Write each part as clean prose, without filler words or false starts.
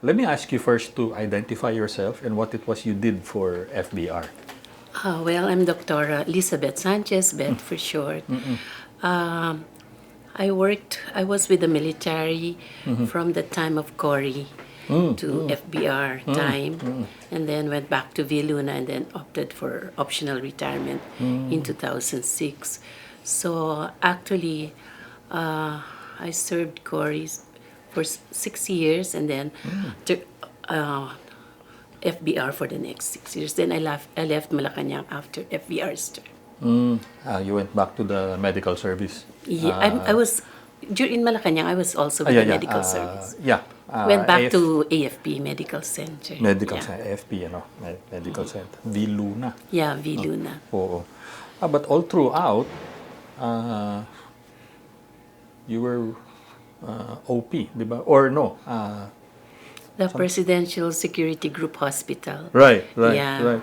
Let me ask you first to identify yourself and what it was you did for FVR. Well, I'm Dr. Elizabeth Sanchez, BETH for short. Um, I was with the military from the time of Cory to FBR time, and then went back to Viluna and then opted for optional retirement in 2006. So actually, I served Cory for 6 years and then FBR for the next 6 years. Then I left Malacanang after FVR's term. You went back to the medical service. Yeah, I was during Malacanang. I was also with Yeah, the yeah. medical service. Yeah. Went back to AFP Medical Center. Medical Yeah. Center, AFP, Medical Center. Viluna. Yeah, Viluna. Oo. But all throughout, you were OP, di ba? Or no? The Presidential Security Group Hospital. Right. Yeah.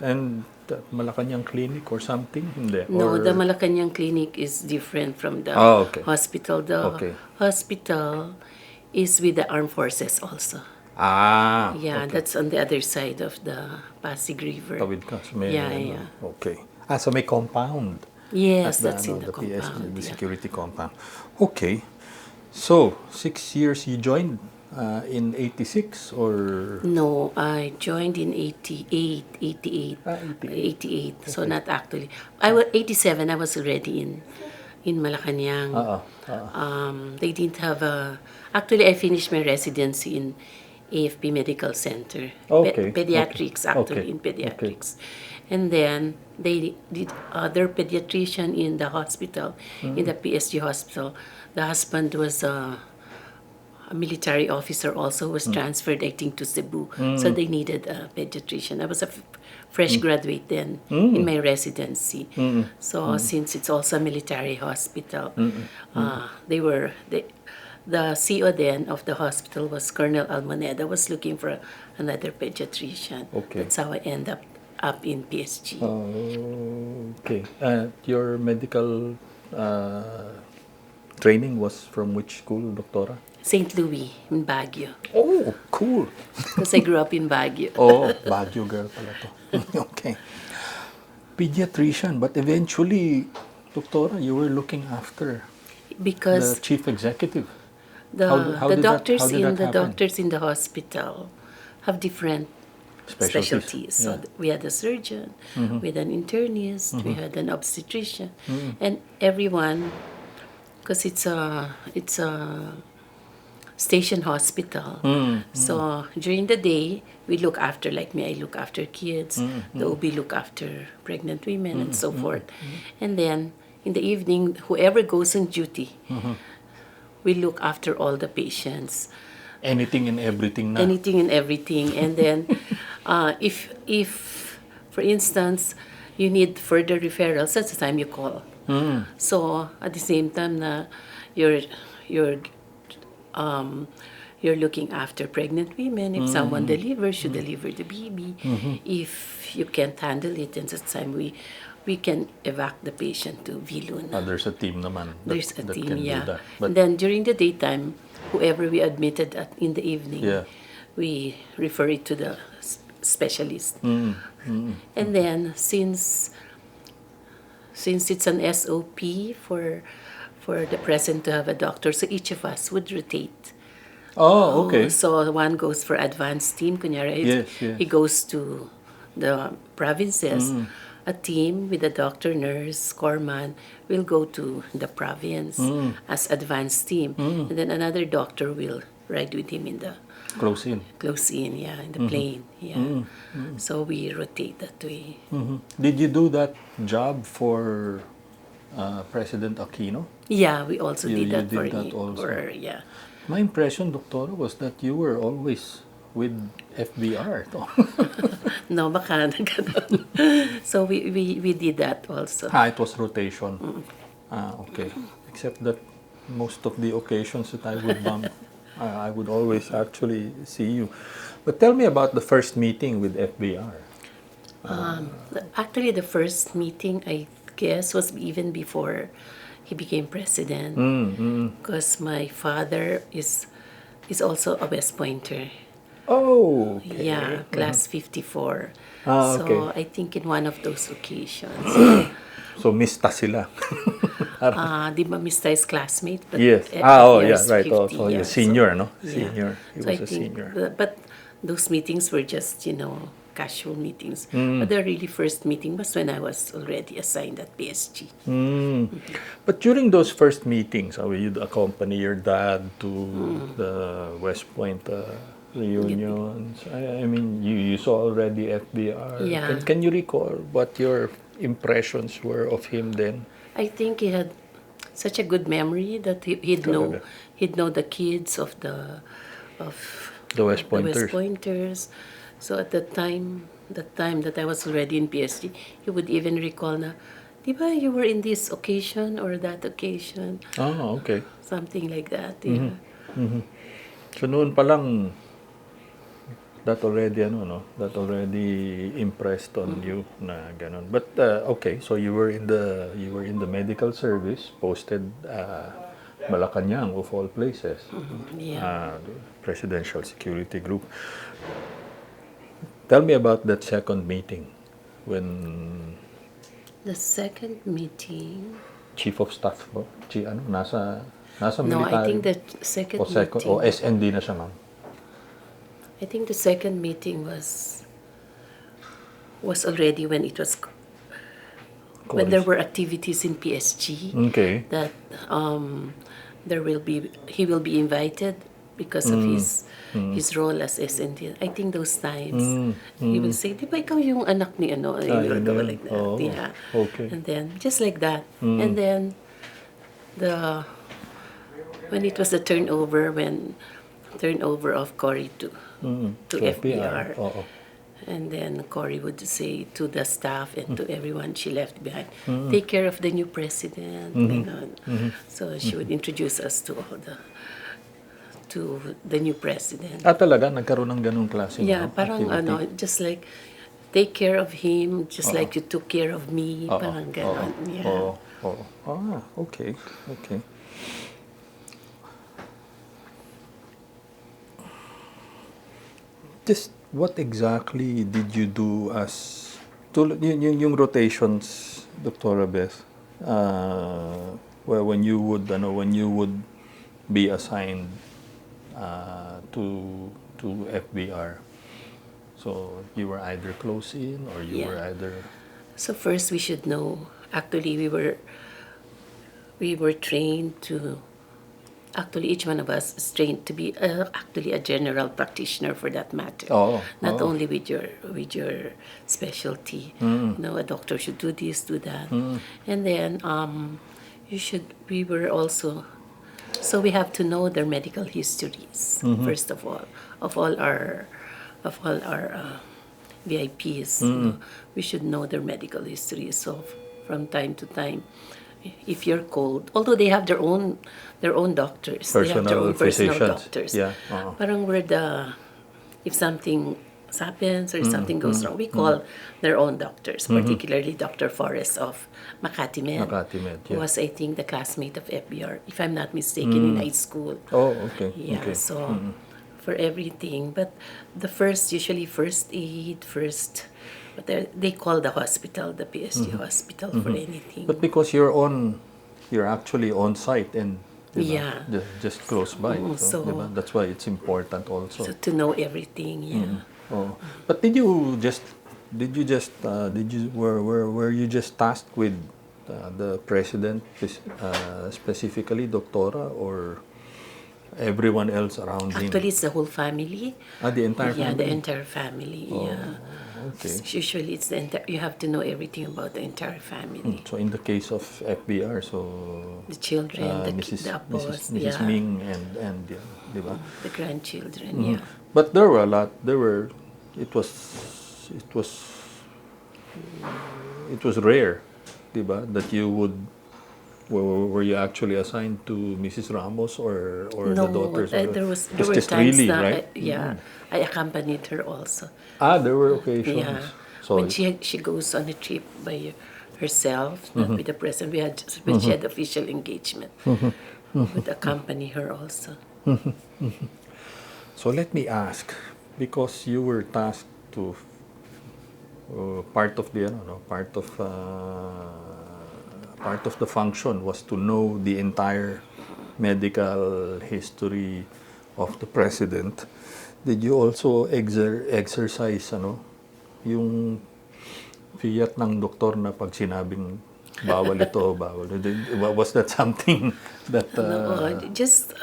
And the Malacanang Clinic or something? Hindi. No, or... the Malacanang Clinic is different from the Okay. hospital. The hospital is with the armed forces also. Yeah, okay. that's on the other side of the Pasig River. Tawid ka. So may, Yeah. Okay. So may compound. Yes, At the, that's in the PS, compound. the Yeah. security compound. Okay. So, 6 years you joined in 86 or... No, I joined in 88. 88. So Okay. not actually. I was 87. I was already in Malacanang. They didn't have a. Actually, I finished my residency in AFP Medical Center. Okay. Pediatrics, actually, Okay. in pediatrics. And then they did other pediatrician in the hospital, in the PSG hospital. The husband was a military officer also, was transferred, I think, to Cebu. So they needed a pediatrician. I was a fresh graduate then in my residency. So since it's also a military hospital, the CEO then of the hospital was Colonel Almoneda, was looking for another pediatrician. Okay. That's how I end up in PSG. Okay. Your medical training was from which school, Doctora? St. Louis in Baguio. Oh, cool. Because I grew up in Baguio. Oh, Baguio girl pala to. Okay. Pediatrician, but eventually, Doctora, you were looking after Because the chief executive. the doctors did that happen? doctors in the hospital have different specialties. So we had a surgeon, we had an internist, we had an obstetrician, and everyone, because it's a station hospital. So during the day, we look after, like me, I look after kids, the OB look after pregnant women and so forth. And then in the evening, whoever goes on duty, we look after all the patients. Anything and everything na. Anything and everything. And then if for instance, you need further referrals, that's the time you call. So at the same time na you're looking after pregnant women. If someone delivers, you deliver the baby. If you can't handle it, and that time we can evac the patient to Viluna. There's a team naman. There's a team, can yeah. do that. And then during the daytime, whoever we admitted in the evening, we refer it to the specialist. And then since it's an SOP for the present to have a doctor, so each of us would rotate. Oh, okay. So one goes for advanced team, kunyari, Yes. he goes to the provinces. A team with a doctor, nurse, corpsman will go to the province as advanced team. And then another doctor will ride with him in the Close in, yeah, in the plane. Yeah. So we rotate that way. Did you do that job for President Aquino? Yeah, we also did that for did that him. also. Yeah. My impression, Doctora, was that you were always with FVR. No, baka nagkaroon. So we did that also. It was rotation. Okay. Except that most of the occasions that I would bump, I would always actually see you. But tell me about the first meeting with FVR. Actually, the first meeting, I guess, was even before he became president. Because my father is is also a West Pointer. Oh, okay. Yeah, class 54. Ah, So okay. I think in one of those occasions, So, mista sila. di ba Mr. is classmate? But Yes. FVR Yeah, is right. 50, So, yeah. you're senior, no? Yeah. Senior. He So was I a think, senior. but those meetings were just, casual meetings. Mm. But the really first meeting was when I was already assigned at PSG. But during those first meetings, you'd accompany your dad to the West Point reunions. I mean, you saw already FBR. Yeah. Can you recall what your impressions were of him then? I think he had such a good memory that Talaga. he'd know the kids of the West the West Pointers. Pointers. So at the time that I was already in PSG, he would even recall na, di ba you were in this occasion or that occasion, Oh, okay. something like that. Yeah. So noon pa lang, that already impressed on you na ganun. But okay, so you were in the medical service, posted Malacanang of all places. Yeah. Presidential Security Group. Tell me about that second meeting when The second meeting. Chief of Staff mo, nasa No, military. I think the second meeting. O SND na siya, ma'am. I think the second meeting was already when it was when there were activities in PSG. Okay. That he will be invited because of his role as SND. I think those times he will say, "Di ba ikaw yung anak ni ano?" He will go like that. Oh, Yeah. okay. And then just like that. And then when it was the turnover of Cory to FBR. Oo. And then Cory would say to the staff and to everyone she left behind, take care of the new president. So she would introduce us to the new president. Talaga nagkaroon ng ganung klase Yeah, parang activity? just like take care of him, just like you took care of me, parang ganon. Yeah. Okay. Just what exactly did you do as yung rotations, Dr. Beth? When you would be assigned to FBR. So you were either close in or you were either. So first we should know. Actually, we were trained to. Actually, each one of us is trained to be actually a general practitioner for that matter. Not only with your specialty. A doctor should do this, do that, and then we were also. So we have to know their medical histories first of all our VIPs. We should know their medical histories. So from time to time, if you're cold, although they have their own doctors, they have their own personal doctors. Yeah. Parang if something happens or something goes wrong, we call their own doctors, particularly Dr. Forrest of Makati Med, who was, I think, the classmate of FBR, if I'm not mistaken, in high school. Oh, okay. Yeah, okay. so for everything. But usually first aid, but they call the hospital, the PSG hospital, for anything. But because you're actually on site and just close by. So diba? That's why it's important also. So to know everything, But were you just tasked with the president specifically, Doctora, or everyone else around him? Actually, it's the whole family. The entire family? Yeah, the entire family. Okay. Usually, it's you have to know everything about the entire family. So in the case of FBR, the children, the Mrs. Ming and diba? The grandchildren, But there were a lot. It was rare, diba, that you would. Were you actually assigned to Mrs. Ramos or no, the daughters? There were just times really, that right? I accompanied her also. There were occasions. Yeah. So when she goes on a trip by herself, not with the president, when she had official engagement, would accompany her also. So let me ask, because you were tasked to part of the part of the function was to know the entire medical history of the president. Did you also exercise yung fiat ng doktor na pag sinabing bawal ito, bawal ito? Was that something that No, just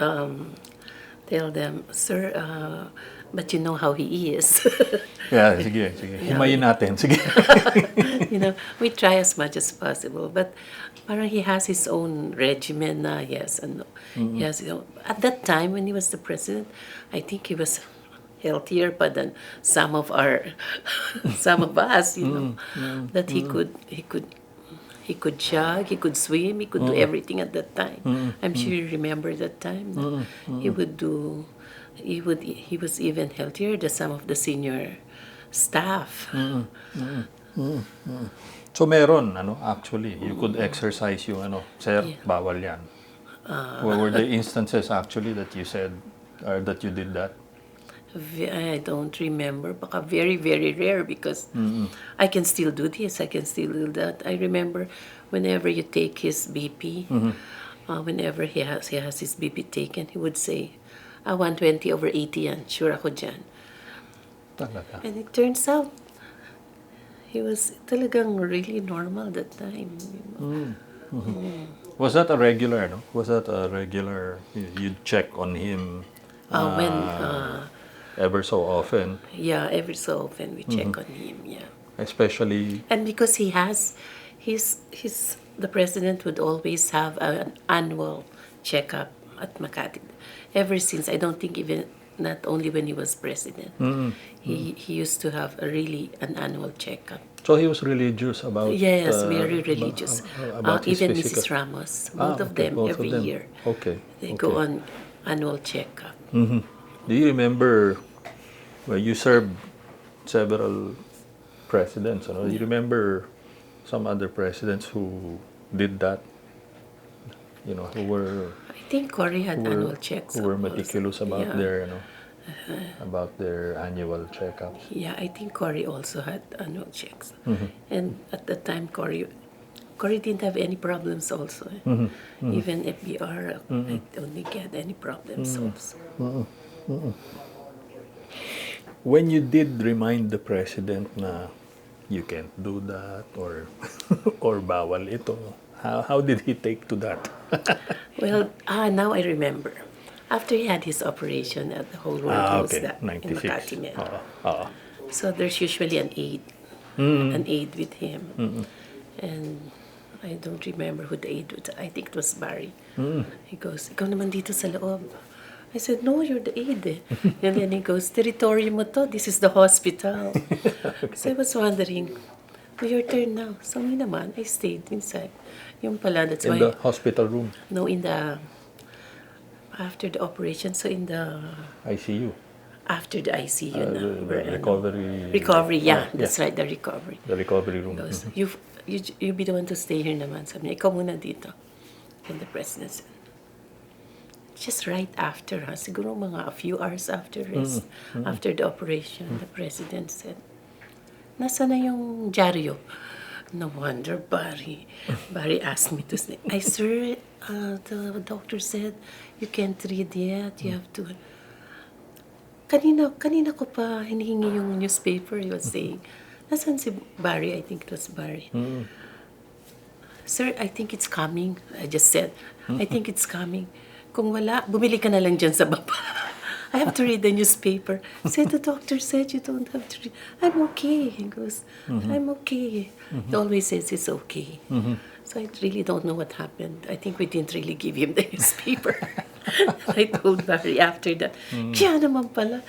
tell them, sir, but you know how he is. yeah, sige. Himayin natin, sige. We try as much as possible, but parang he has his own regimen na, yes, and no. He has, at that time when he was the president, I think he was healthier pa than some of us, that he could jog, he could swim, he could do everything at that time. I'm sure you remember that time. He was even healthier than some of the senior staff. So meron, actually, you could exercise yung sir, bawal yan. Were there instances actually that you said, or that you did that? I don't remember. Baka very, very rare because I can still do this, I can still do that. I remember whenever you take his BP, whenever he has his BP taken, he would say, 120/80 yan, sure ako dyan. Talaga. And it turns out, he was talagang really normal that time. Was that a regular, Was that a regular, you'd check on him ever so often? Yeah, every so often we check on him, yeah. Especially... And because he has, the president would always have an annual checkup at Makati. Ever since, I don't think even, not only when he was president, he used to have an annual checkup. So he was religious about... Yes, very religious. About his even physical... Mrs. Ramos, both of them, every year. Okay. They go on annual checkup. Do you remember, well, you served several presidents, do you remember some other presidents who did that? Who were... I think Cory had annual checks. Who were meticulous about their, about their annual checkups. Yeah, I think Cory also had annual checks. And at the time, Cory didn't have any problems also. Even FVR, I don't think he had any problems also. When you did remind the president na you can't do that or or bawal ito, how did he take to that? Well, now I remember. After he had his operation, the whole world knows that in 96. Makati. So there's usually an aide with him. And I don't remember who the aide was. I think it was Barry. He goes, ikaw naman dito sa loob. I said, no, you're the aide. And then he goes, territory mo to, this is the hospital. So I was wondering, your turn now. So me naman, I stayed inside. Yung pala, that's why... In the hospital room? No, after the operation, so in the... ICU? After the ICU na. The recovery... Recovery, yeah. That's right, the recovery. The recovery room. He goes, you be the one to stay here naman. Sabi niya, ikaw muna dito. And the president said, just right after, siguro mga a few hours after after the operation, the president said, nasa na yung dyaryo? No wonder, Barry asked me to say, sir, the doctor said, you can't read yet, you have to... Kanina ko pa hinihingi yung newspaper, he was saying. Nasaan si Barry? I think it was Barry. Sir, I think it's coming. I just said, I think it's coming. Kung wala, bumili ka na lang dyan sa baba. I have to read the newspaper. Said the doctor said you don't have to read. I'm okay. He goes, I'm okay. He always says he's okay. So I really don't know what happened. I think we didn't really give him the newspaper. I told Barry after that, kaya naman pala.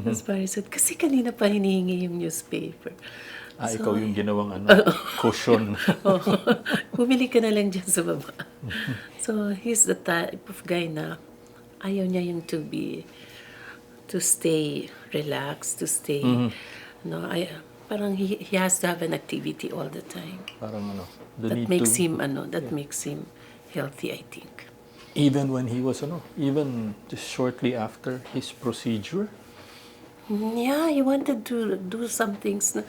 As Barry said, kasi kanina pa hinihingi yung newspaper. So, ikaw yung ginawang cushion. Bumili ka na lang dyan sa baba. So he's the type of guy na ayaw niya yung to stay relaxed, to stay, parang he has to have an activity all the time. Parang that makes him healthy, I think. Even when he was, even just shortly after his procedure? Yeah, he wanted to do some things na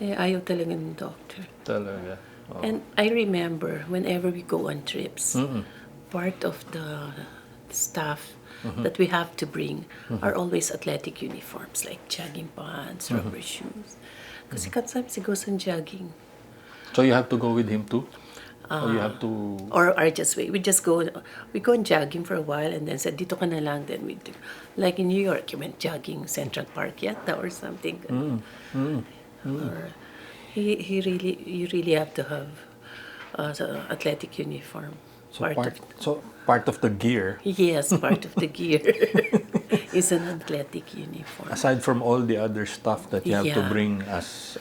ayaw talaga ng doctor. Talaga. Oh. And I remember whenever we go on trips, part of the stuff that we have to bring are always athletic uniforms like jogging pants, rubber shoes. Because sometimes he goes on jogging. So you have to go with him too? Or you have to... Or just wait. We go on jogging for a while and then said, dito ka na lang. Then we do. Like in New York, you went jogging Central Park yata or something. Or you really have to have athletic uniform. Part of the gear, Yes, part of the gear is an athletic uniform. aside from all the other stuff that you have to Yeah. bring as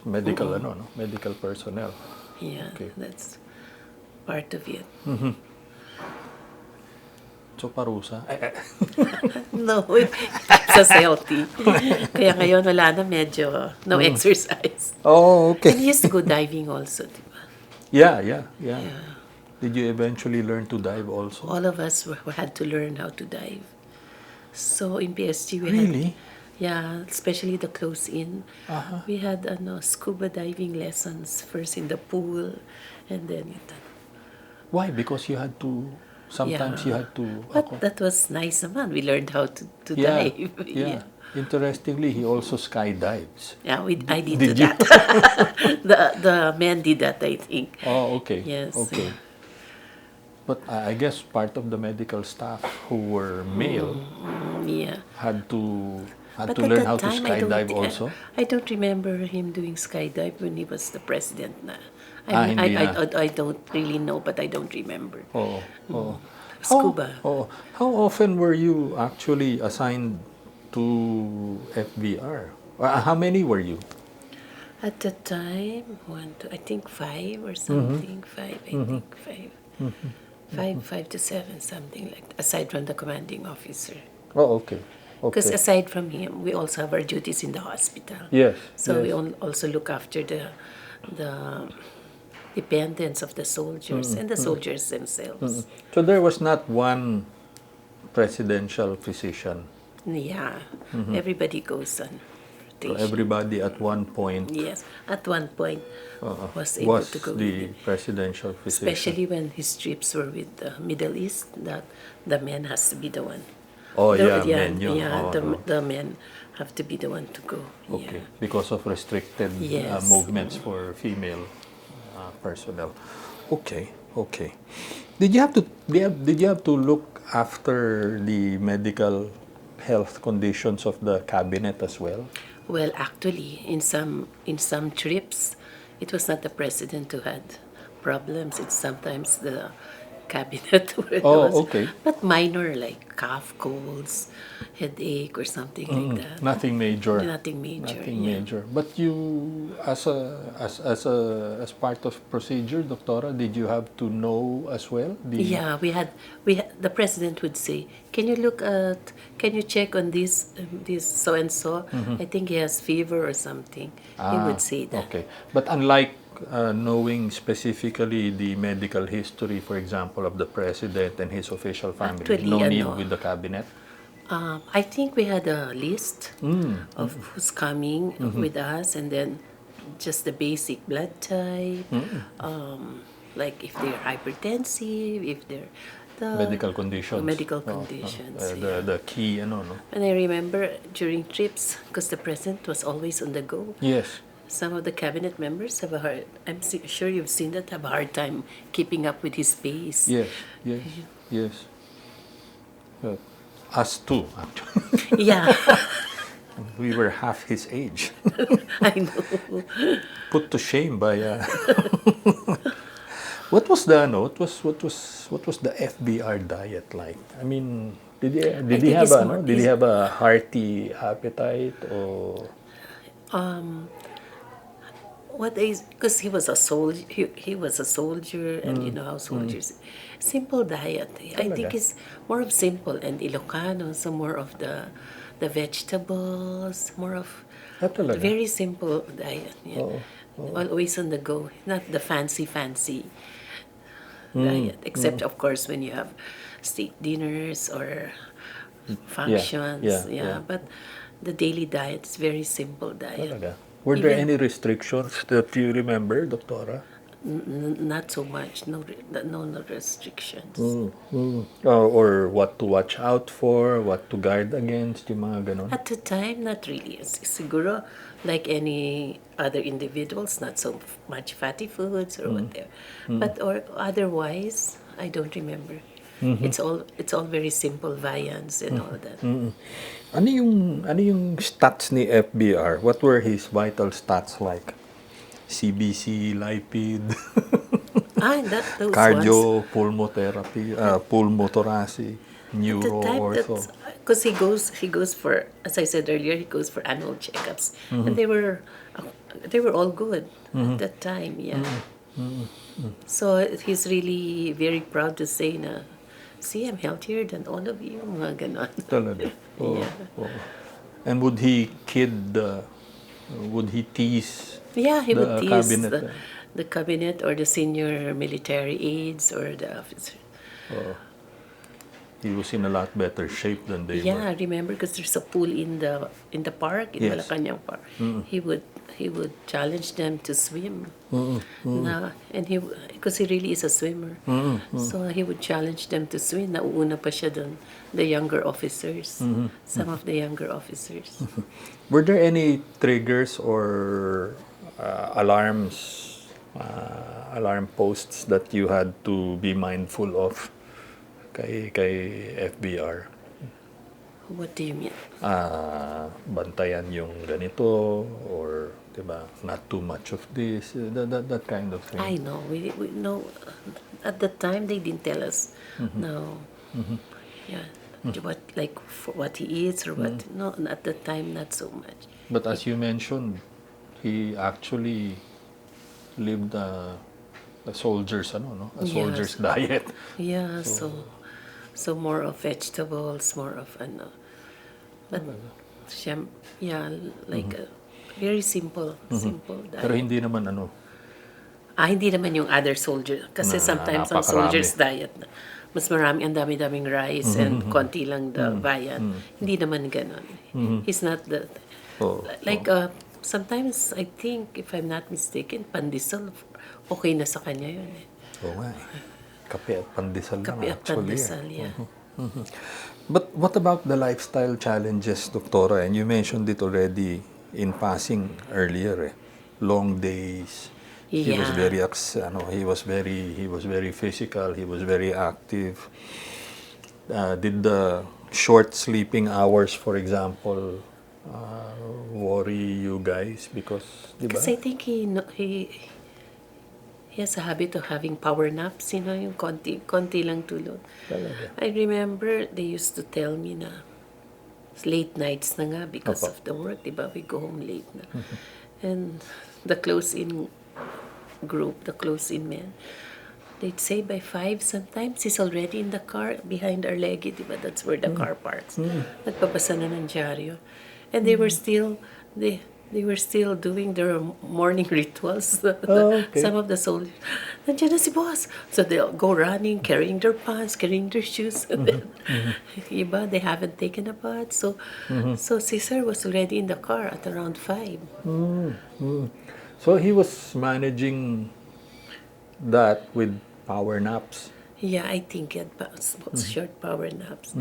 medical, medical personnel. Yeah, Okay. that's part of it. So parusa. No, it keeps us healthy. Kaya ngayon wala na medyo no exercise. Oh, And he used to go diving also, diba? Yeah. Did you eventually learn to dive also? All of us had to learn how to dive. So in PSG we Really? had, yeah, especially the close in, we had scuba diving lessons first in the pool, and then Why? Because you had to. Sometimes you had to. But that was nice naman. We learned how to Yeah. dive. Yeah. Interestingly, he also skydives. Yeah, I did Did do you? that. the men did that, I think. Oh, okay. Yes. Okay. But I guess part of the medical staff who were male Yeah. had to But learn at that how to time, skydive also. I don't remember him doing skydive when he was the president na. Hindi na. I don't really know, but I don't remember. Oh. Scuba. How often were you actually assigned to FVR? How many were you? At the time, I think 5 or something. 5, I think 5. 5 to 7, something like that, aside from the commanding officer. Oh, okay. Because Okay. aside from him, we also have our duties in the hospital. Yes. So we yes. also look after the dependents of the soldiers and the soldiers themselves. So there was not one presidential physician. Yeah, everybody goes on So rotation. everybody at one point Yes, at one point was able was to go with the him. presidential physician. Especially when his trips were with the Middle East, that the men has to be the one. Oh, The- yeah, men yun. Yeah, Oh, the men have to be the one to go. Okay, Yeah. because of restricted Yes. movements for female personnel. Okay. Did you have to look after the medical health conditions of the cabinet as well? Well, actually, in some trips, it was not the president who had problems. It's sometimes the cabinet where it Oh, was. okay. But minor, like cough, colds, headache, or something like that. Nothing major. Nothing major. Nothing yeah. major. But you, as part of procedure, Doctora, did you have to know as well? Yeah, we had the president would say, can you check on this so and so? I think he has fever or something. He would say that. Okay. But unlike knowing specifically the medical history, for example, of the president and his official family, Actually, no need ano, with the cabinet? I think we had a list of who's coming with us, and then just the basic blood type, like if they're hypertensive, if they're the Medical conditions. medical conditions. The key, no? And I remember during trips, because the president was always on the go, Yes. some of the cabinet members have a hard, sure you've seen that, have a hard time keeping up with his pace. Yes. Us too, actually. Yeah, We were half his age. I know. Put to shame by. What was the FBR diet like? I mean, did he think have it's more- did he have a hearty appetite or? What is, because he was a soldier, he was a soldier, and you know how soldiers, simple diet. I think Talaga? it's more of simple, and Ilocano, so more of the vegetables, more of Talaga? very simple diet. Yeah. Oo. Always on the go, not the fancy. diet, except of course when you have state dinners or functions. yeah. But the daily diet is very simple diet. Talaga. Were there Even any restrictions that you remember, Doctora? not so much, no restrictions. Or what to watch out for, what to guard against, yung mga ganon? At the time, not really. Siguro, like any other individuals, not so much fatty foods or whatever. But or otherwise, I don't remember. It's all very simple viands and all that. Ano yung stats ni FBR? What were his vital stats like? CBC, lipid, Those ones. cardio, pulmotherapy, pulmothoracic, The neuro, time ortho. because he goes for, as I said earlier, he goes for annual checkups, and they were all good at that time. Yeah. So he's really very proud to say na, see, I'm healthier than all of you, mga ganon. Talaga. Oh, Yeah. oh. And would he would he tease Yeah, he would the tease cabinet? the cabinet or the senior military aides or the officer. He was in a lot better shape than they Yeah, were. I remember because there's a pool in the park in Yes. Malacanang Park. He would challenge them to swim. And because he really is a swimmer, so he would challenge them to swim. Nauuna pa siya dun, the younger officers, some of the younger officers. Were there any triggers or alarm posts that you had to be mindful of kay FBR? What do you mean? Bantayan yung ganito or diba, not too much of this, that kind of thing. I know. We know. At the time, they didn't tell us. No. Yeah. What he eats or what? No. At the time, not so much. But as you mentioned, he actually lived a soldier's soldier's diet. Yeah. So more of vegetables, more of but like a very simple diet. Pero hindi naman Hindi naman yung other soldier. Kasi sometimes ang napakarami. soldier's diet, mas marami, ang dami-daming rice and konti lang the viand. Hindi naman ganon. He's not the... sometimes, I think, if I'm not mistaken, pandesal, okay na sa kanya yun. Oo nga eh. Kape at pandesal lang Kape at actually. pandesal, yeah. But what about the lifestyle challenges, Doctora? And you mentioned it already in passing earlier. Long days. He was Yeah. he was very physical. He was very active. Did the short sleeping hours, for example, worry you guys? Because, di ba? Kasi I think he has a habit of having power naps, yung konti lang tulog. Talaga. I remember they used to tell me na late nights na nga because of the work, diba? We go home late na. And the close-in group, the close-in men, they'd say by 5 sometimes, he's already in the car behind our legi, diba? That's where the car parks. Nagpapasa na ng dyaryo. And they were still doing their morning rituals. Okay. Some of the soldiers, nandiyan na si boss. So they'll go running, carrying their pants, carrying their shoes. And then, iba, they haven't taken a bath. So Cesar was already in the car at around 5. So he was managing that with power naps. Yeah, I think it was short power naps.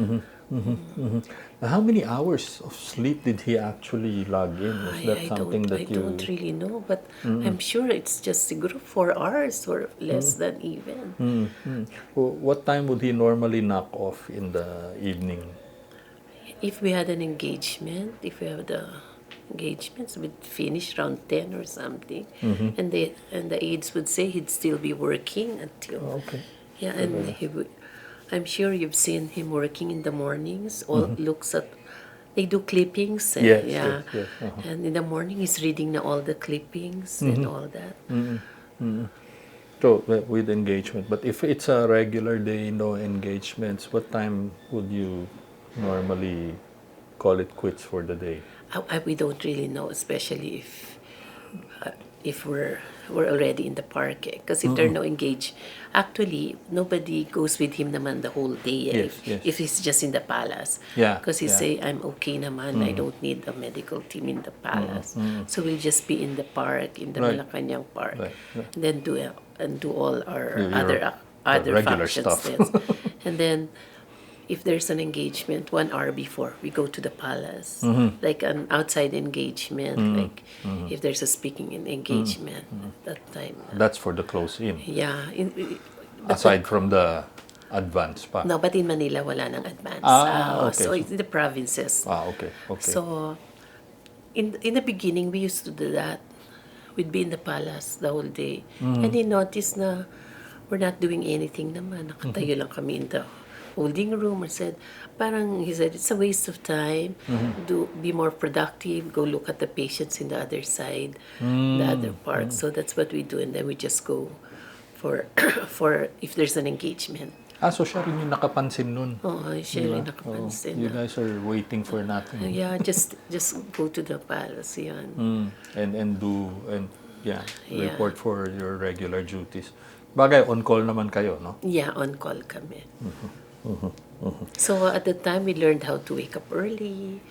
How many hours of sleep did he actually log in? Was that something that I don't really know, but I'm sure it's just siguro 4 hours or less than even. What time would he normally knock off in the evening? If we had an engagement, if we have the engagements, we'd finish around 10 or something. And the aides would say he'd still be working until... Okay. Yeah, and he would... I'm sure you've seen him working in the mornings. Looks at... They do clippings. And, Yes, yeah. yes. And in the morning, he's reading all the clippings and all that. So with engagement, but if it's a regular day, no engagements, what time would you normally call it quits for the day? We don't really know, especially if we're already in the park. Because if they're no engaged, actually nobody goes with him naman the whole day. Yes, yes. If he's just in the palace. Yeah, Because he yeah. say, I'm okay naman. I don't need a medical team in the palace. So we'll just be in the park, in the Right. Malacanang Park, Right, right. and then do all our Your other regular functions. stuff. Yes. And then if there's an engagement 1 hour before, we go to the palace, like an outside engagement, like if there's a speaking engagement at that time. That's for the close-in. Yeah. Aside from the advance pa. No, but in Manila, wala nang advance. Okay. So it's in the provinces. Okay, okay. So in the beginning, we used to do that. We'd be in the palace the whole day. And he noticed na we're not doing anything naman. Nakatayo lang kami in the holding room. He said, it's a waste of time. Be more productive. Go look at the patients in the other side, the other part. So that's what we do. And then we just go for if there's an engagement. So siya rin yung nakapansin nun. Siya rin nakapansin. You guys are waiting for nothing. Yeah, just go to the palace, yan. And report for your regular duties. Bagay, on-call naman kayo, no? Yeah, on call kami. So at the time, we learned how to wake up early.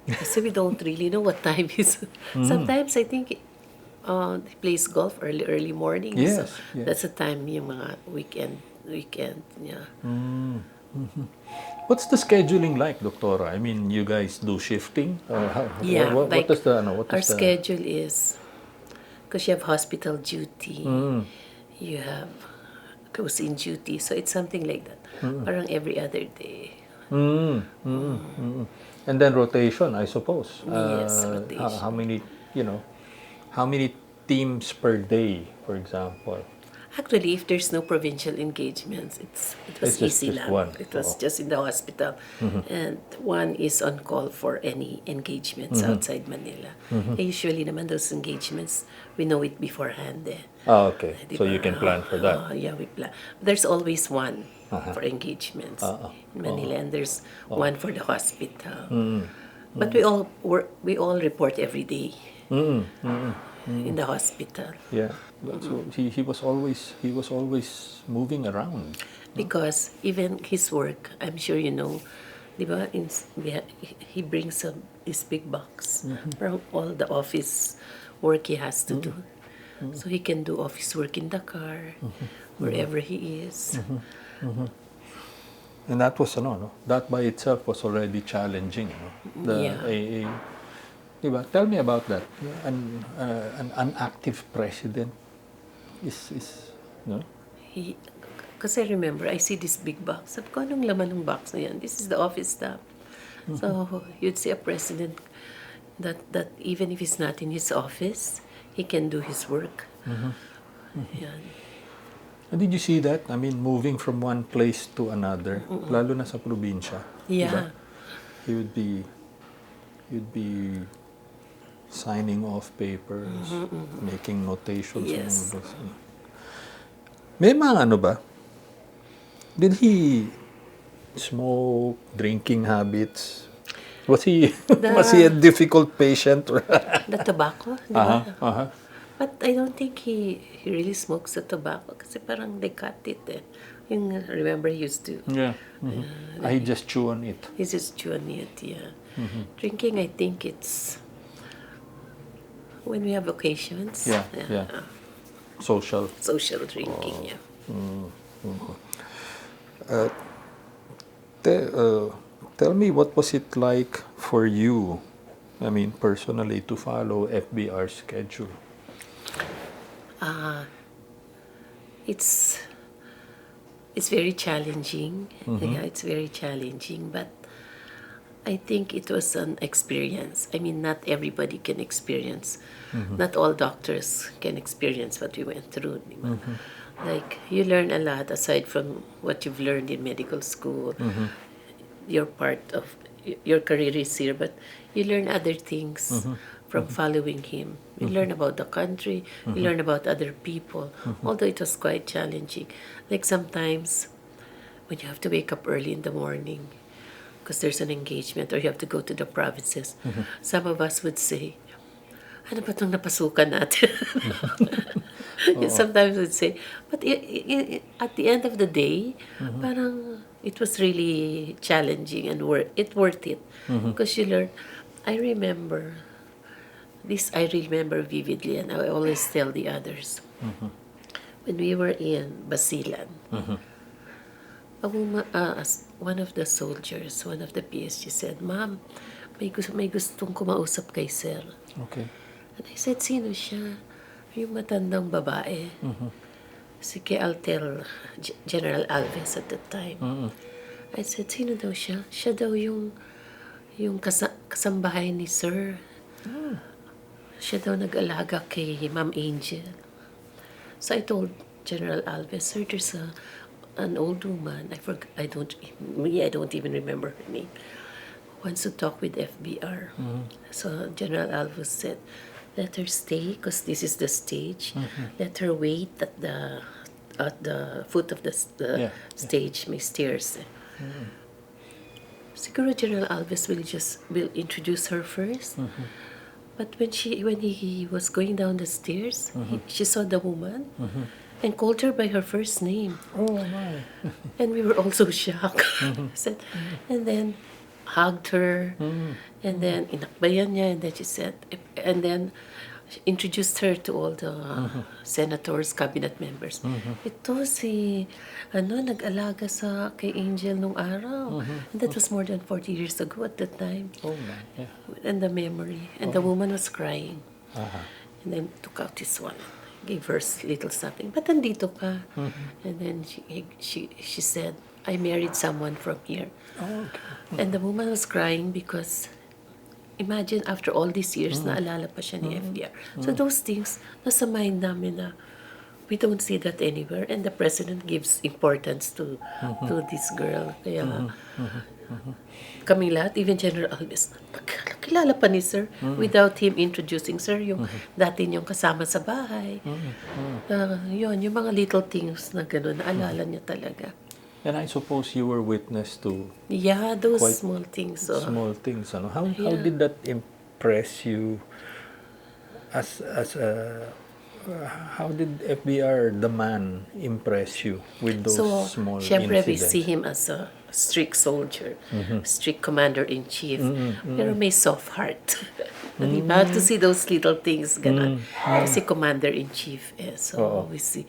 Kasi we don't really know what time is. Sometimes I think he plays golf early morning. Yes, So yes. that's the time yung mga weekend, yeah. What's the scheduling like, Doctora? I mean, you guys do shifting? Yeah, what like is the, what our is the... schedule is, because you have hospital duty, you have close-in duty, so it's something like that. Parang every other day. And then rotation, I suppose. Yes, rotation. How many teams per day, for example? Actually, if there's no provincial engagements, it was It's easy just lang. one. It was just in the hospital. And one is on call for any engagements outside Manila. And usually naman those engagements, we know it beforehand. Okay. So Diba? you can plan for that. Yeah, we plan. There's always one for engagements in Manila, and there's one for the hospital. But we all report every day in the hospital. Yeah. So he was always moving around. Because even his work, I'm sure you know, diba, he brings this big box from all the office work he has to do. So he can do office work in the car, wherever he is. And that was that by itself was already challenging. Diba? Tell me about that. An active president is no? Because I remember, I see this big box. Sabi ko, anong laman ng box na yan? This is the office stuff. So you'd see a president that even if he's not in his office, he can do his work. Yan. And did you see that? I mean, moving from one place to another, lalo na sa probinsya. Yeah. Diba? You'd be signing off papers, making notations. Yes. And all those. May mga ba? Did he smoke, drinking habits? Was he a difficult patient? The tobacco, di ba? But I don't think he really smokes the tobacco kasi parang they cut it. Remember he used to... Yeah. I just chew on it. He just chew on it, yeah. Drinking, I think it's when we have occasions. Yeah. Social drinking, yeah. Tell me, what was it like for you, I mean, personally, to follow FVR schedule? It's very challenging. Yeah, it's very challenging, but I think it was an experience. I mean, not everybody can experience. Not all doctors can experience what we went through. Like, you learn a lot aside from what you've learned in medical school. Your part of your career is here, but you learn other things from following him. You learn about the country, you learn about other people, although it was quite challenging. Like sometimes when you have to wake up early in the morning because there's an engagement or you have to go to the provinces, some of us would say, ano ba itong napasukan natin? Sometimes I'd say, but at the end of the day, parang it was really challenging and worth it. Because you learn, I remember, this I remember vividly and I always tell the others. When we were in Basilan, one of the soldiers, one of the PSG said, Ma'am, may gustong kumausap kay Sir. Okay. And I said, sino siya? Yung matandang babae. Sige, I'll tell General Alves at that time. I said, sino daw siya? Siya daw yung kasambahay ni Sir. Siya daw nag-alaga kay Ma'am Angel. So I told General Alves, Sir, there's an old woman. I don't even remember her name. Wants to talk with FVR. So General Alves said, let her stay because this is the stage. Let her wait at the foot of the stage. May stairs. Siguro General Alves will introduce her first. But when he was going down the stairs, she saw the woman and called her by her first name. Oh my. And we were also shocked. Said, and then hugged her, and then inakbayan niya, and then she said, and then she introduced her to all the senators, cabinet members. Ito si, nag-alaga kay Angel nung araw. And that was more than 40 years ago at that time. Oh my. Yeah. And the memory. And the woman was crying. And then took out his wallet, gave her little something. But nandito ka. And then she said, I married someone from here. Oh, okay. And the woman was crying because imagine after all these years, naalala pa siya ni FVR. So those things, nasa mind namin na we don't see that anywhere. And the president gives importance to this girl. Kaya kaming lahat, even General Alves, kilala pa ni Sir without him introducing Sir, yung dati niyong kasama sa bahay. Yun, yung mga little things na gano'n, naalala niya talaga. And I suppose you were witness to Those quite small things. small things. Ano? How did that impress you as a how did FBR the man impress you with those small syempre we incidents? see him as a strict soldier, strict commander-in-chief, pero may soft heart. Diba? To see those little things, ganun. Kasi commander-in-chief, so we see.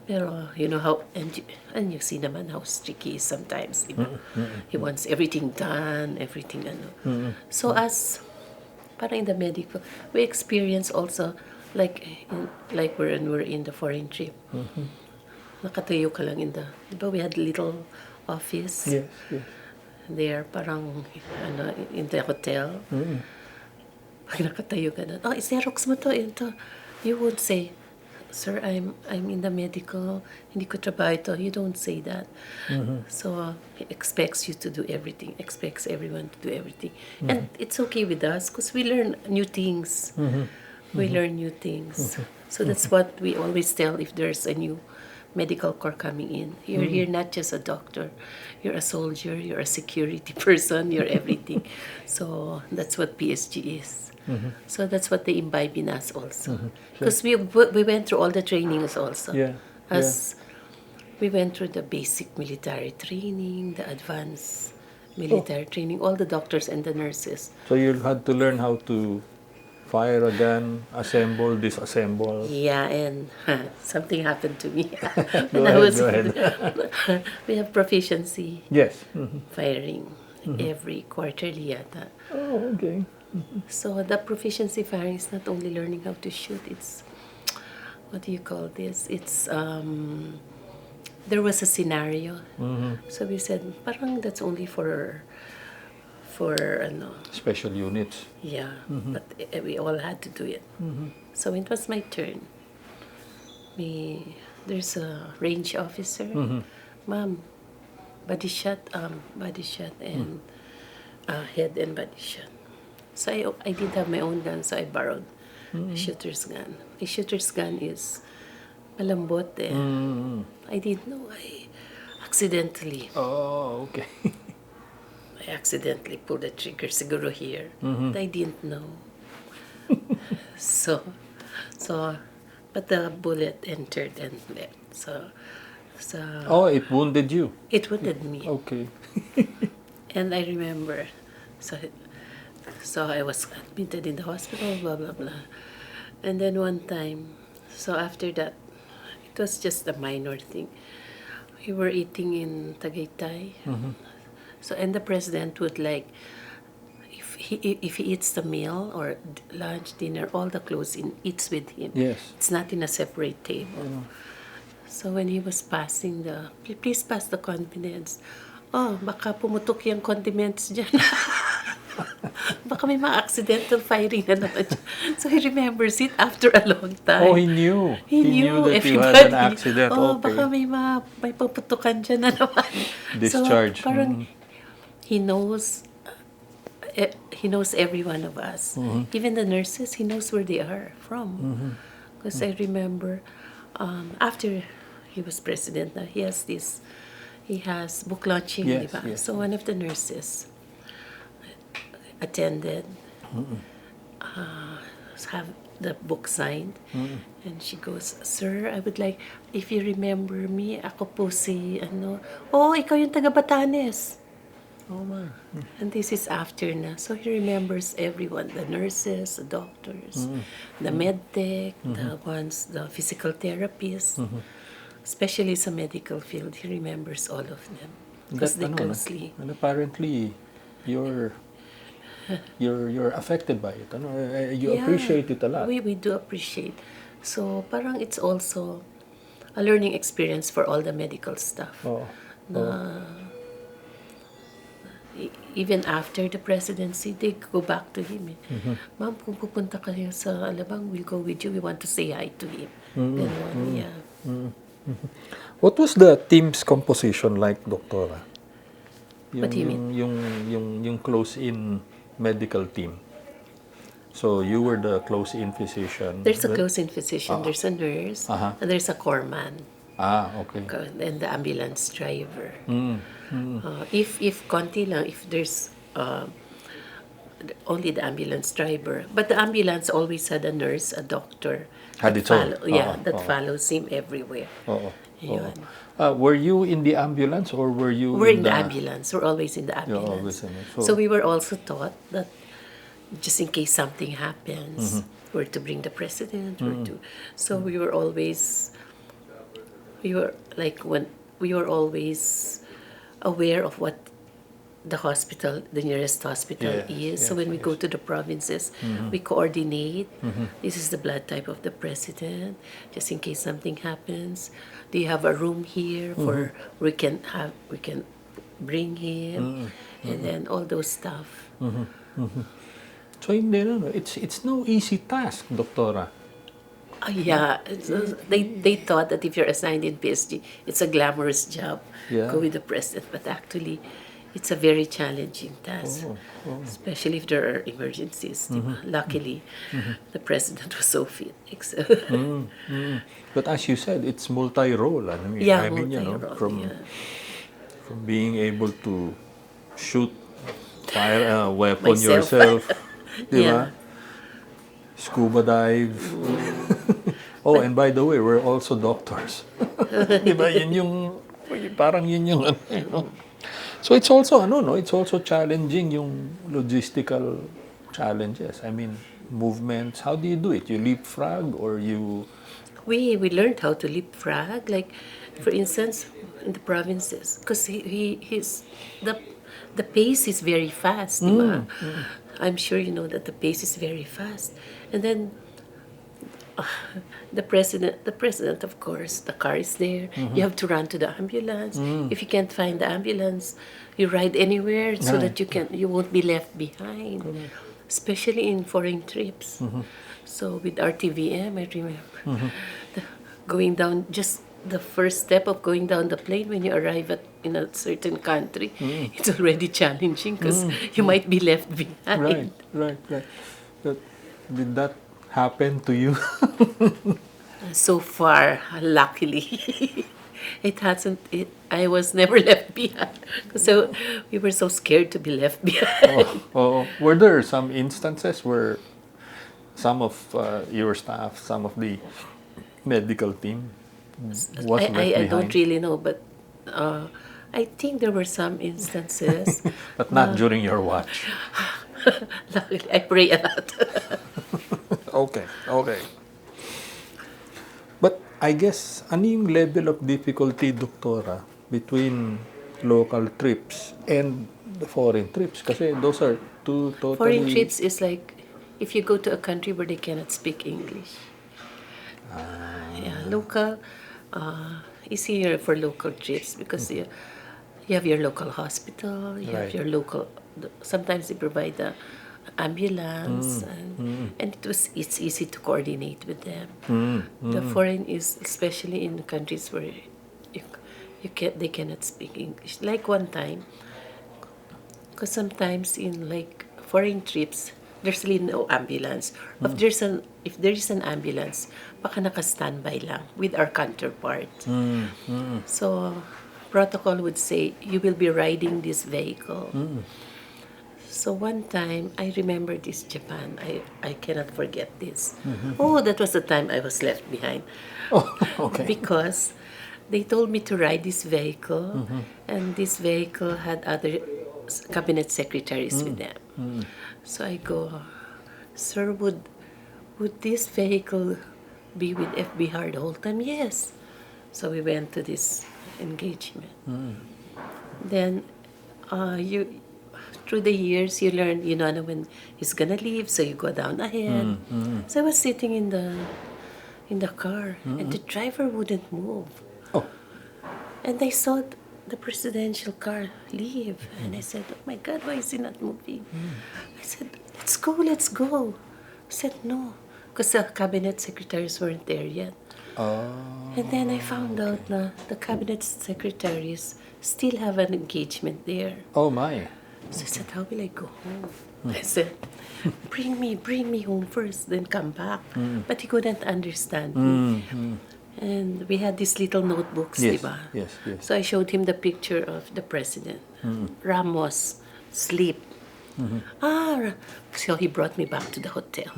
Pero, you know how, and you see naman how strict he is sometimes, diba? He wants everything done, everything, So as, parang in the medical, we experience also, like when we're in the foreign trip, nakatayo ka lang diba we had little office there, parang in the hotel. Pag nakatayo ka na, Xerox mo to, ito. You would say, Sir, I'm in the medical, hindi ko trabaho ito. You don't say that. So he expects you to do everything, expects everyone to do everything. And it's okay with us because we learn new things. We learn new things. So that's what we always tell if there's a new medical corps coming in. You're not just a doctor. You're a soldier. You're a security person. You're everything. So that's what PSG is. So that's what they imbibe in us also. Because we went through all the trainings also. We went through the basic military training, the advanced military training, all the doctors and the nurses. So you had to learn how to fire a gun, assemble, disassemble. Yeah, and something happened to me. Go ahead. We have proficiency. Yes. Firing every quarterly yata. Oh, okay. So the proficiency firing is not only learning how to shoot, it's, what do you call this? It's, there was a scenario. So we said, parang that's only for special units. Yeah, but we all had to do it. So it was my turn. There's a range officer. Ma'am, body shot, and head and body shot. So I did have my own gun, so I borrowed a shooter's gun. A shooter's gun is malambot eh. I didn't know. I accidentally. Oh, okay. I accidentally pulled the trigger siguro here. I didn't know. So, so, but the bullet entered and left. So Oh, it wounded you. it wounded me, Okay. and I remember, so so I was admitted in the hospital, blah blah blah, and then one time, so after that, it was just a minor thing. We were eating in Tagaytay, so and the president would like, if he eats the meal or lunch, dinner, all the clothes eats with him. Yes. It's not in a separate table. So when he was passing please pass the condiments. Oh, baka pumutok yung condiments dyan. Baka may mga accidental firing na naman dyan. So he remembers it after a long time. Oh, he knew. He knew that you everybody. had an accident. Oh, Okay. baka may paputukan dyan na naman. Discharge. So parang he knows every one of us. Even the nurses, he knows where they are from. Because I remember after he was president, he has book launching, Yes, diba? yes. So one of the nurses attended, have the book signed, and she goes, "Sir, I would like, if you remember me, ako po si, oh, ikaw yung taga Batanes." Oh, my. And this is after na. So he remembers everyone, the nurses, the doctors, the medtech, the physical therapists, especially sa medical field, he remembers all of them. Because they closely. And apparently, you're affected by it. You appreciate it a lot. We do appreciate. So parang it's also a learning experience for all the medical staff. Oh. Even after the presidency, they go back to him. Ma'am, kung pupunta kayo sa Alabang, we'll go with you. We want to say hi to him. Ganon, yeah. What was the team's composition like, Doctora? What do you mean? Yung close-in medical team. So you were the close-in physician. There's a close-in physician, there's a nurse, and there's a corpsman, Okay. and the ambulance driver. If konti lang, if there's only the ambulance driver, but the ambulance always had a nurse, a doctor, Had its own. that follows him everywhere. Yun. Were you in the ambulance or were you We're in the ambulance. We're always in the ambulance. always in it. So we were also taught that just in case something happens, where to bring the president, so we were always always aware of what the nearest hospital is. So when we go to the provinces, we coordinate. This is the blood type of the president, just in case something happens. Do you have a room here for we can bring him, and then all those stuff. So it's no easy task, Doctora. They thought that if you're assigned in PSG, it's a glamorous job. Yeah. Go with the president, but actually, it's a very challenging task, especially if there are emergencies. Luckily, the president was so fit. But as you said, it's multi-role. Multi-role, from being able to fire a weapon Myself. yourself, di ba? Scuba dive. And by the way, we're also doctors. Di ba? Parang yun yung So it's also it's also challenging yung logistical challenges. I mean, movements. How do you do it? You leapfrog or you? We learned how to leapfrog. Like, for instance, in the provinces, because the pace is very fast. Diba? I'm sure you know that the pace is very fast, and then. The president, of course, the car is there. You have to run to the ambulance. If you can't find the ambulance, you ride anywhere so that you won't be left behind. Especially in foreign trips. So with RTVM, I remember going down, just the first step of going down the plane when you arrive in a certain country, it's already challenging because you might be left behind. Right. Did that happen to you? So far, luckily, it hasn't. I was never left behind. So we were so scared to be left behind. Were there some instances where some of your staff, some of the medical team was left I behind? don't really know, but I think there were some instances. But not during your watch. Luckily, I pray a lot. Okay, okay. But I guess, ano yung level of difficulty, Doktora, between local trips and the foreign trips? Kasi those are two totally... Foreign trips is like if you go to a country where they cannot speak English. Yeah, local easier for local trips because you have your local hospital, you have Right. your local. Sometimes they provide the ambulance, and it's easy to coordinate with them. The foreign is especially in countries where they cannot speak English. Like one time, because sometimes in like foreign trips, there's really no ambulance. If there is an ambulance, baka naka-standby lang with our counterpart. So protocol would say you will be riding this vehicle. So one time I remember this Japan. I cannot forget this. Oh, that was the time I was left behind. Oh, okay. Because they told me to ride this vehicle, and this vehicle had other cabinet secretaries with them. So I go, sir, would this vehicle be with FVR the whole time? Yes. So we went to this engagement. Then you through the years you learn, you know when he's gonna leave, so you go down ahead. So I was sitting in the car, and the driver wouldn't move. Oh. And I saw the presidential car leave, and I said, "Oh my God, why is he not moving?" I said, "Let's go, let's go." I said, "No," because the cabinet secretaries weren't there yet. And then I found out that the cabinet secretaries still have an engagement there. Oh my. So I said, "How will I go home?" I said, bring me home first, then come back." But he couldn't understand me. And we had these little notebooks, Yes, diba? yes, yes. So I showed him the picture of the president. Ramos, sleep. So he brought me back to the hotel.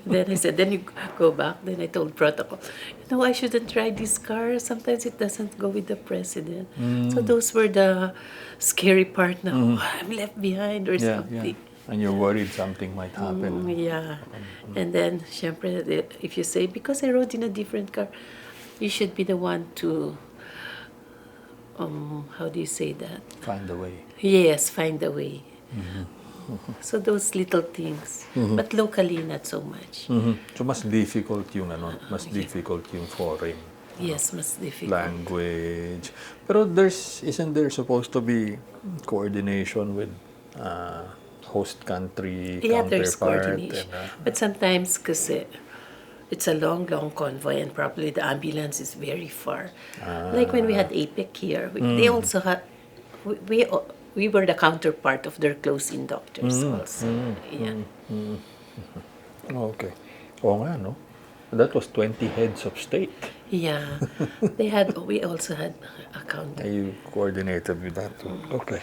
Then I said, then you go back. Then I told protocol, I shouldn't ride this car. Sometimes it doesn't go with the president. So those were the scary part now. I'm left behind or Yeah, something. yeah. And you're worried something might happen. Yeah. And then, syempre, if you say, because I rode in a different car, you should be the one to, how do you say that? Find a way. Yes, find a way. So those little things. But locally, not so much. So mas difficult yung mas difficult yung foreign Yes, mas difficult. language. Pero isn't there supposed to be coordination with host country Yeah, there's counterpart? coordination. But sometimes, kasi it's a long convoy, and probably the ambulance is very far. Like when we had APEC here, they also had, we were the counterpart of their close-in doctors also. Yeah. Okay. Oo nga, no? That was 20 heads of state. Yeah. We also had a counter. You coordinated with that too. Okay.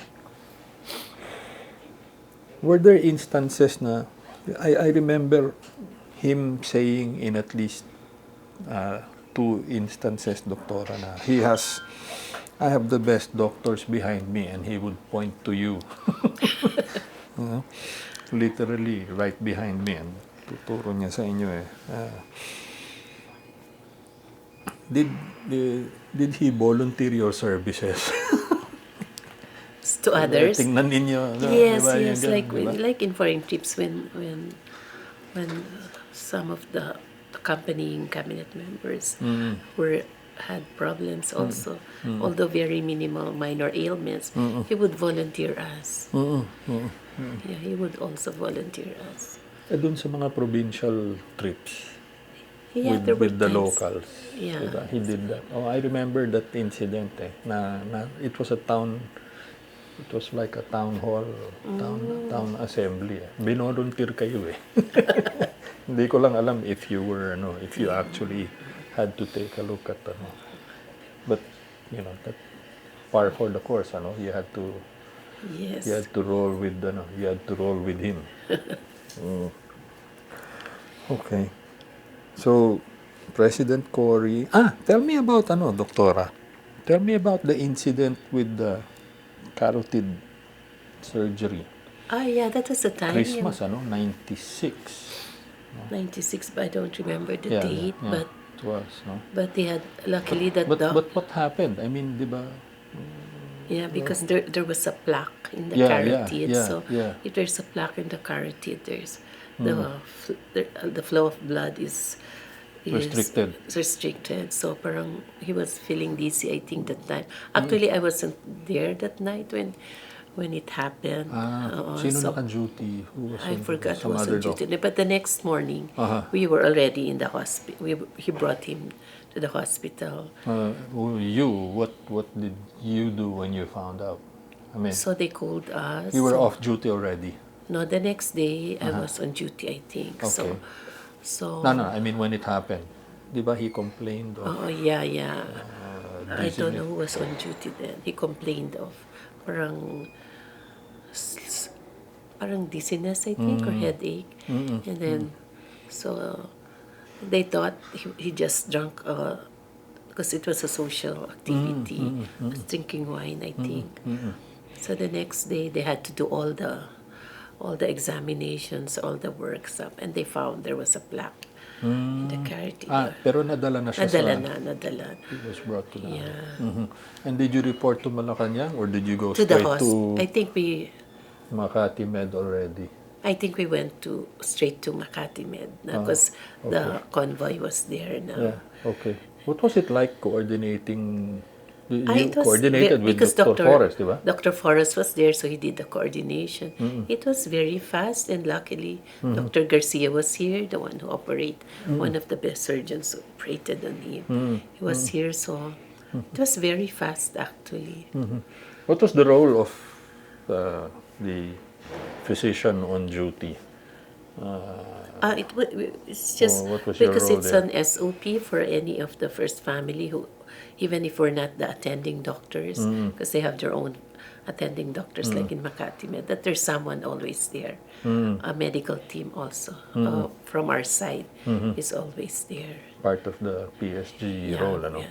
Were there instances na, I remember him saying in at least 2 instances, Doktora, na I have the best doctors behind me, and he would point to you. Literally right behind me, and tuturo niya sa inyo eh. Did he volunteer your services? To others? Tingnan ninyo. Yes, diba, yes. diba? Like in foreign trips when some of the accompanying cabinet members had problems also, although very minimal minor ailments, he would volunteer us. Yeah, he would also volunteer us. Dun sa mga provincial trips Yeah, there were with the times. locals. Yeah. Diba? He did that. Oh, I remember that incident na it was like a town hall, town assembly. Binolunteer kayo eh. Hindi ko lang alam if you actually had to take a look at but that par for the course, you had to Yes. roll with you had to roll with him. Okay. So, President Cory... tell me about, Doktora. Tell me about the incident with the carotid surgery. Yeah, that was the time. Christmas, 96. 96, but I don't remember the Yeah, date. yeah. It was, no? But they had, luckily that But what happened? I mean, di ba? yeah, because there was a plaque in the Yeah, carotid. So yeah. if there's a plaque in the carotid, there's the flow of blood is Restricted. restricted. So parang he was feeling dizzy, I think, that night. Actually, I wasn't there that night when it happened. Sino so naka-duty? Who was I forgot who some was other on duty. But the next morning, Uh-huh. we were already in the hospital. He brought him to the hospital. What did you do when you found out? I mean, So they called us. you were off duty already. No, the next day I was on duty, I think. Okay. So No, I mean when it happened. Di ba he complained of oh yeah. I don't know dizziness? who was on duty then. He complained of parang parang dizziness, I think, or headache. And then so they thought he just drank because it was a social activity. Was drinking wine, I think. So the next day they had to do all the examinations, all the works up, and they found there was a plaque in the carotid. Pero nadala na siya Nadala. He was brought to the Yeah. And did you report to Malacanang or did you go To the straight to I think Makati Med already? we went straight to Makati Med because the convoy was there now. Yeah, okay. What was it like coordinating? You It was coordinated with because Dr. Forrest, di ba? Dr. Forrest was there, so he did the coordination. It was very fast, and luckily, Dr. Garcia was here, the one who one of the best surgeons who operated on him. He was here, so it was very fast, actually. What was the role of the physician on duty? It's just what was your because role it's there? an SOP for any of the first family who, even if we're not the attending doctors, because they have their own attending doctors, like in Makati Med, that there's someone always there. A medical team also from our side is always there. Part of the PSG Yeah, role, And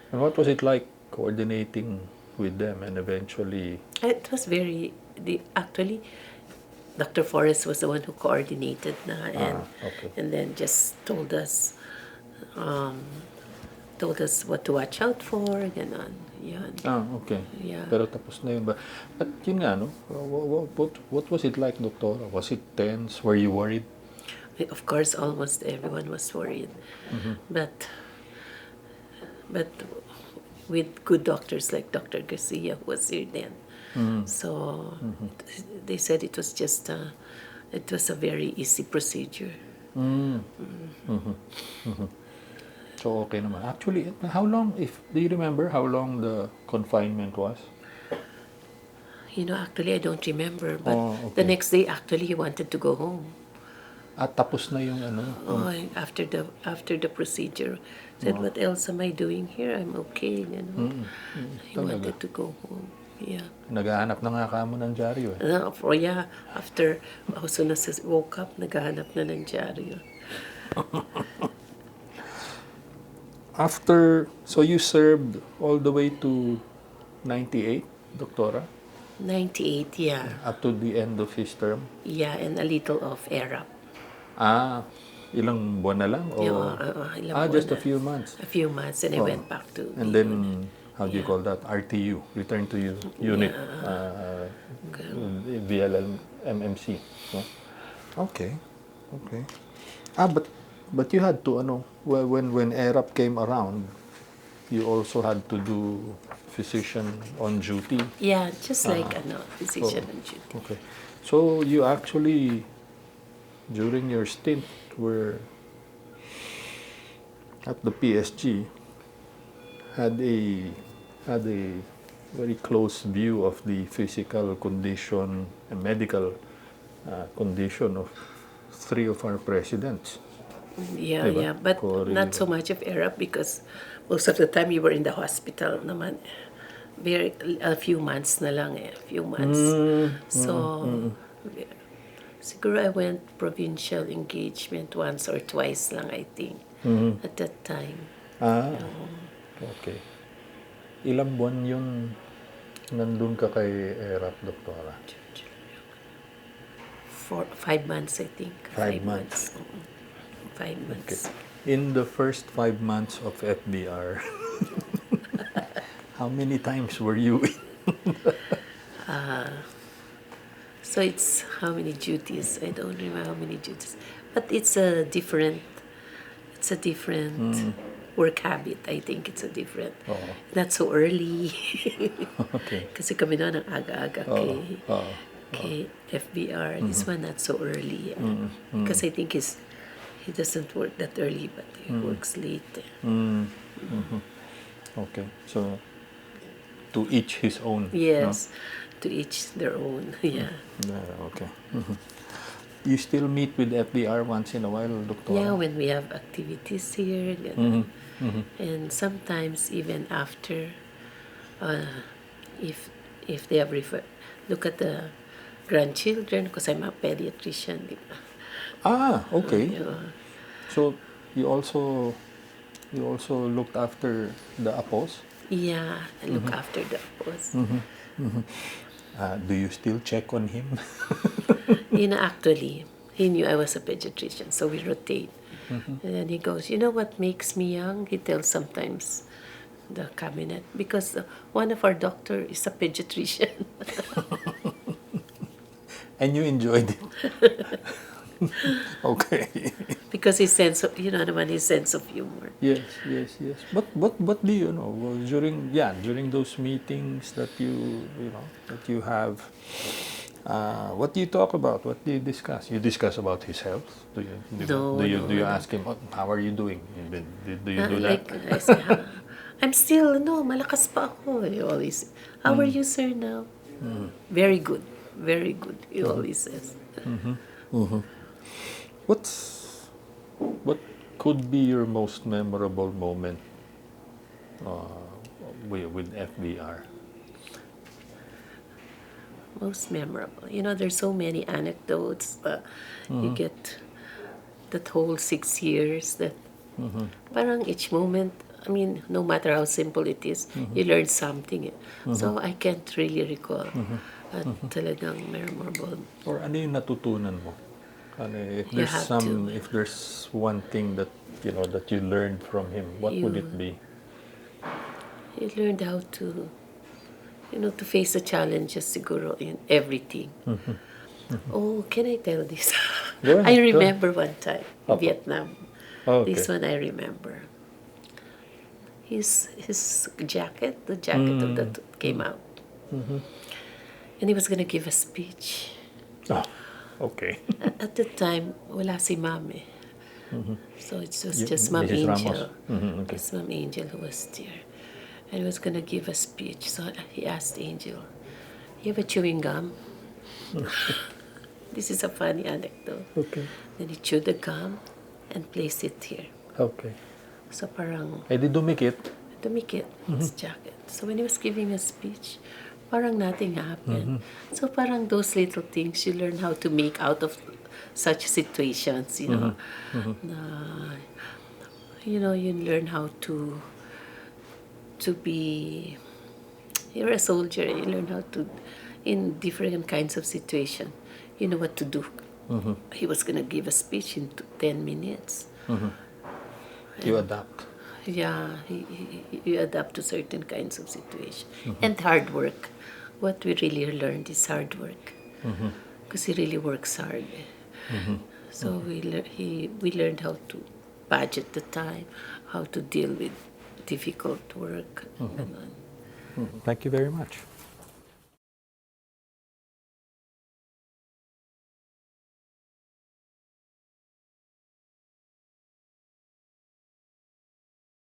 what was it like coordinating with them and eventually? It was actually, Dr. Forrest was the one who coordinated okay. and then just told us what to watch out for, ganon. Yan. Okay. Yeah. Pero tapos na yun ba? At yun nga, no? What was it like, Doctor? Was it tense? Were you worried? Of course, almost everyone was worried. But with good doctors like Dr. Garcia, who was here then. So they said it was just it was a very easy procedure. So okay naman. Actually, how long, do you remember how long the confinement was? Actually, I don't remember. But okay. the next day, actually, he wanted to go home. Tapos na yung After the procedure. Said, what else am I doing here? I'm okay, He wanted to go home. Yeah. Naghahanap na nga kamo ng dyaryo After, as soon as he woke up, naghahanap na ng dyaryo. So you served all the way to 98, Doktora? 98, yeah. Up to the end of his term? Yeah, and a little of ERAP. Ilang buwan na lang? Just a few months? A few months, and I went back to And then, how do you call that? RTU, return to unit, VLL MMC. No? Okay. But you had to, when ERAP came around, you also had to do physician on duty. Yeah, just like physician on duty. Okay. So you actually, during your stint, were at the PSG, had a very close view of the physical condition and medical condition of 3 of our presidents. Yeah, but not so much of ERAP because most of the time you were in the hospital naman. A few months na lang a few months. Siguro I went provincial engagement once or twice lang, I think, at that time. Ah, okay. Ilang buwan yun nandun ka kay Erap, Doktora? 5 months, I think. 5 months. 5 months. Okay. In the first 5 months of FBR, how many times were you in? So it's how many duties? I don't remember how many duties, but it's a different work habit. I think it's a different. Oo. Not so early. Okay. Kasi kami noon ang aga-aga Oo. kay FBR. This one not so early. Because I think he doesn't work that early, but he works late. Okay. So, to each his own. Yes, to each their own. Yeah. Okay. You still meet with FBR once in a while, Doktora? Yeah, when we have activities here, ganun. And sometimes even after, if they have look at the grandchildren, because I'm a pediatrician, di ba? Ah, okay. Yeah. So, you also looked after the apos? Yeah, I look after the boss. Do you still check on him? Actually, he knew I was a pediatrician, so we rotate. And then he goes, you know what makes me young? He tells sometimes the cabinet, because one of our doctor is a pediatrician. And you enjoyed it? Okay. Because his sense of, his sense of humor. Yes. But do you know, well, during those meetings that you have, what do you talk about? What do you discuss? You discuss about his health? Do you ask him, how are you doing? Do you do that? Like I say, I'm still, malakas pa ako. He always, how are you, sir, now? Very good. Very good, he always says. What could be your most memorable moment with FVR? Most memorable. There's so many anecdotes. You get that whole 6 years that parang each moment, I mean, no matter how simple it is, you learn something. So I can't really recall talagang memorable. Or ano yung natutunan mo? If there's one thing that that you learned from him, what would it be? You learned how to face the challenges siguro in everything. Oh, can I tell this? Go ahead, I go remember one time in Okay. Vietnam. Okay. This one I remember. His jacket, the jacket of that came out. And he was going to give a speech. Oh, okay. At the time, wala si Mami. So it was just Ma'am Mrs. Angel. Ramos. Okay. It's Ma'am Angel who was there. And he was going to give a speech. So he asked Angel, you have a chewing gum? This is a funny anecdote. Okay. Then he chewed the gum and placed it here. Okay. So parang Eh di dumikit. dumikit his jacket. So when he was giving a speech, parang nothing happened. So parang those little things you learn how to make out of such situations, you learn how to be, you're a soldier, you learn how to, in different kinds of situation, you know what to do. He was going to give a speech in 10 minutes. You adapt. Yeah, you adapt to certain kinds of situation. And hard work. What we really learned is hard work. Because he really works hard. So we learned how to budget the time, how to deal with difficult work. Thank you very much.